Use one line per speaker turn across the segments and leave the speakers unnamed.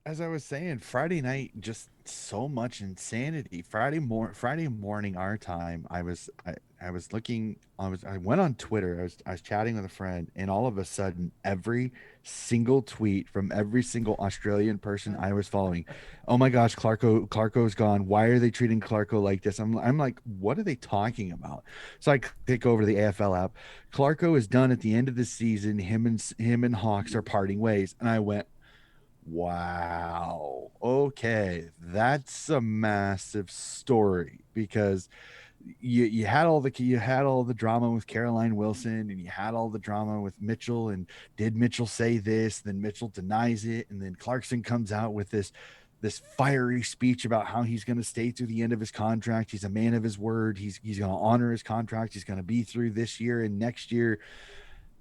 as I was saying, Friday night, just so much insanity. Friday morning our time, I was looking, I went on Twitter. I was chatting with a friend, and all of a sudden, every single tweet from every single Australian person I was following, oh my gosh, Clarko's gone. Why are they treating Clarko like this? I'm like, what are they talking about? So I click over to the AFL app. Clarko is done at the end of the season. Him and Hawks are parting ways, and I went, wow. Okay, that's a massive story because you had all the drama with Caroline Wilson, and you had all the drama with Mitchell, and did Mitchell say this, then Mitchell denies it, and then Clarkson comes out with this fiery speech about how he's going to stay through the end of his contract. He's a man of his word. He's going to honor his contract. He's going to be through this year and next year.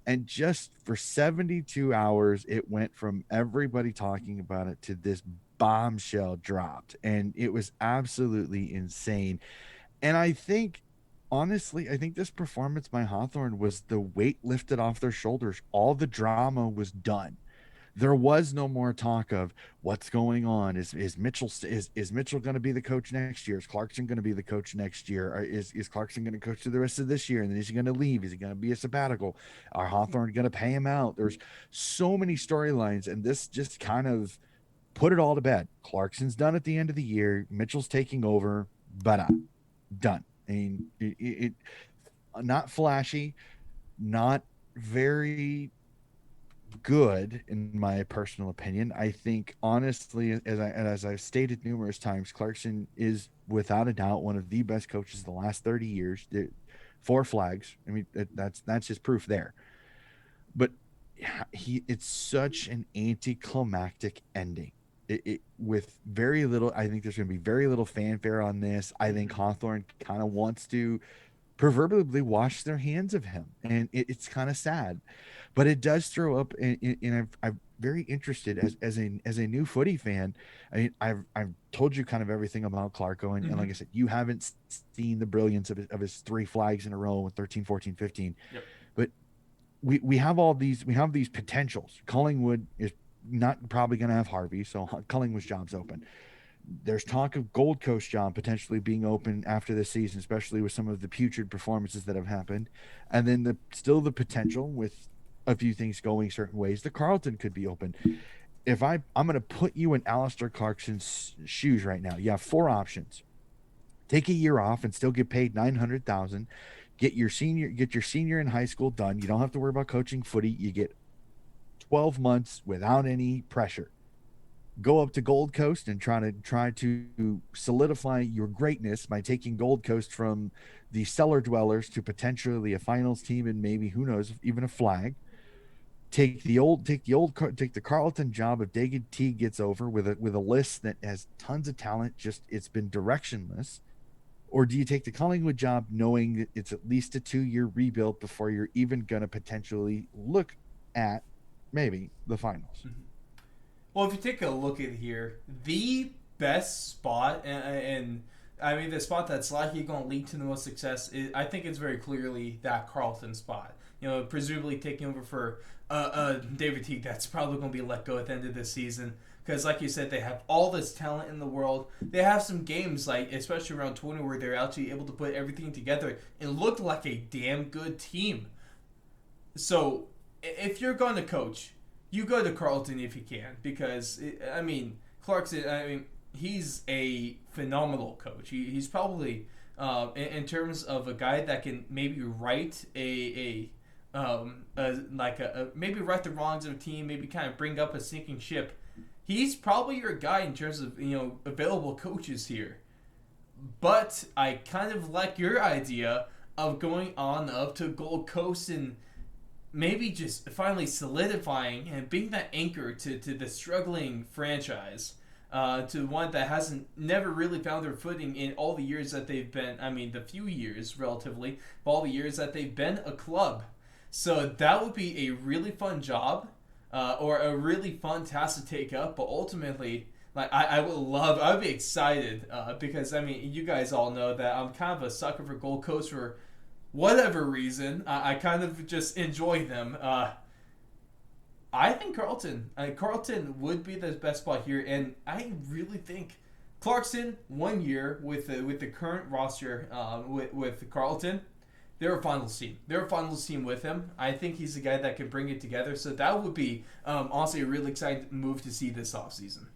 And just for 72 hours, it went from everybody talking about it to this bombshell dropped. And it was absolutely insane. And I think, honestly, I think this performance by Hawthorne was the weight lifted off their shoulders. All the drama was done. There was no more talk of what's going on. Is Mitchell going to be the coach next year? Is Clarkson going to be the coach next year? Or is Clarkson going to coach through the rest of this year? And then is he going to leave? Is he going to be a sabbatical? Are Hawthorne going to pay him out? There's so many storylines, and this just kind of put it all to bed. Clarkson's done at the end of the year. Mitchell's taking over, but done. I mean, it not flashy, not very good in my personal opinion. I think honestly, as I've stated numerous times, Clarkson is without a doubt one of the best coaches of the last 30 years. Four flags. I mean, that's just proof there. But it's such an anticlimactic ending. With very little, I think there's going to be very little fanfare on this. I think Hawthorne kind of wants to proverbially wash their hands of him, and it's kind of sad, but it does throw up. And I'm very interested as a new footy fan. I mean, I've told you kind of everything about Clarko, and like I
Hmm.
said, you haven't seen the brilliance of his three flags in a row with 13, 14, 15.
Yep.
But we have these potentials. Collingwood is not probably going to have Harvey, so Collingwood's job's open. There's talk of Gold Coast job potentially being open after this season, especially with some of the putrid performances that have happened. And then still the potential with a few things going certain ways, the Carlton could be open. If I'm going to put you in Alistair Clarkson's shoes right now, you have four options: take a year off and still get paid 900,000, get your senior in high school done. You don't have to worry about coaching footy. You get 12 months without any pressure. Go up to Gold Coast and try to solidify your greatness by taking Gold Coast from the cellar dwellers to potentially a finals team, and maybe, who knows, even a flag. Take the Carlton job if David T gets over with a list that has tons of talent, just it's been directionless. Or do you take the Collingwood job knowing that it's at least a 2-year rebuild before you're even going to potentially look at maybe the finals?
Hmm. Well, if you take a look at here, the best spot, and I mean the spot that's likely going to lead to the most success, I think it's very clearly that Carlton spot. You know, presumably taking over for David Teague, that's probably going to be let go at the end of this season. Because, like you said, they have all this talent in the world. They have some games, like especially around 20, where they're actually able to put everything together and look like a damn good team. So, if you're going to coach, you go to Carlton if you can, because I mean Clarkson. I mean he's a phenomenal coach. He's probably in terms of a guy that can maybe right maybe right the wrongs of a team, maybe kind of bring up a sinking ship. He's probably your guy in terms of available coaches here. But I kind of like your idea of going on up to Gold Coast and maybe just finally solidifying and being that anchor to the struggling franchise, to one that hasn't never really found their footing in all the years that they've been. I mean, the few years relatively, but all the years that they've been a club. So that would be a really fun job, or a really fun task to take up. But ultimately, like I would be excited because I mean, you guys all know that I'm kind of a sucker for Gold Coast for whatever reason. I kind of just enjoy them. I think Carlton. Carlton would be the best spot here, and I really think Clarkson 1 year with the current roster with Carlton. They're a finals team. They're a finals team with him. I think he's the guy that can bring it together. So that would be honestly a really exciting move to see this offseason.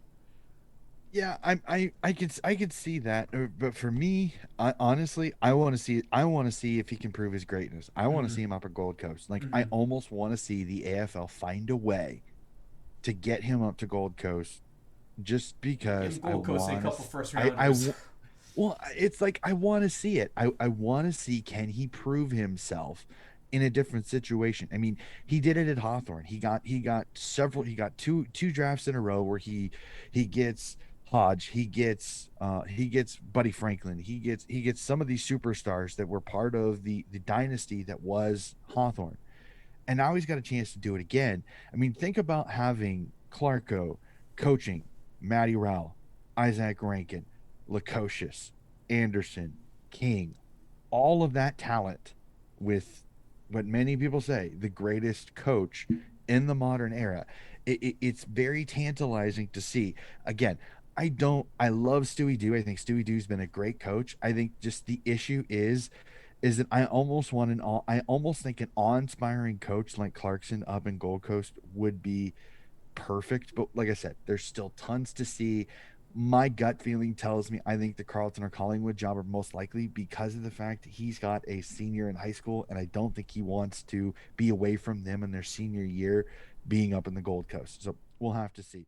Yeah, I could see that, but for me, honestly, I want to see if he can prove his greatness. I want to see
Mm-hmm.
him up at Gold Coast. Like I
Mm-hmm.
almost want to see the AFL find a way to get him up to Gold Coast, just
Give
because
him Gold Coast and a couple first
I
rounders.
well, it's like I want to see it. I want to see, can he prove himself in a different situation. I mean, he did it at Hawthorne. He got two drafts in a row where he gets Hodge, he gets Buddy Franklin, he gets some of these superstars that were part of the dynasty that was Hawthorne. And now he's got a chance to do it again. I mean, think about having Clarko coaching Matty Rowell, Isaac Rankin, Lukosius, Anderson, King, all of that talent with what many people say the greatest coach in the modern era. It's very tantalizing to see. Again, I love Stewie Doo. I think Stewie Doo's been a great coach. I think just the issue is that I almost think an awe-inspiring coach like Clarkson up in Gold Coast would be perfect. But like I said, there's still tons to see. My gut feeling tells me I think the Carlton or Collingwood job are most likely, because of the fact that he's got a senior in high school, and I don't think he wants to be away from them in their senior year being up in the Gold Coast. So we'll have to see.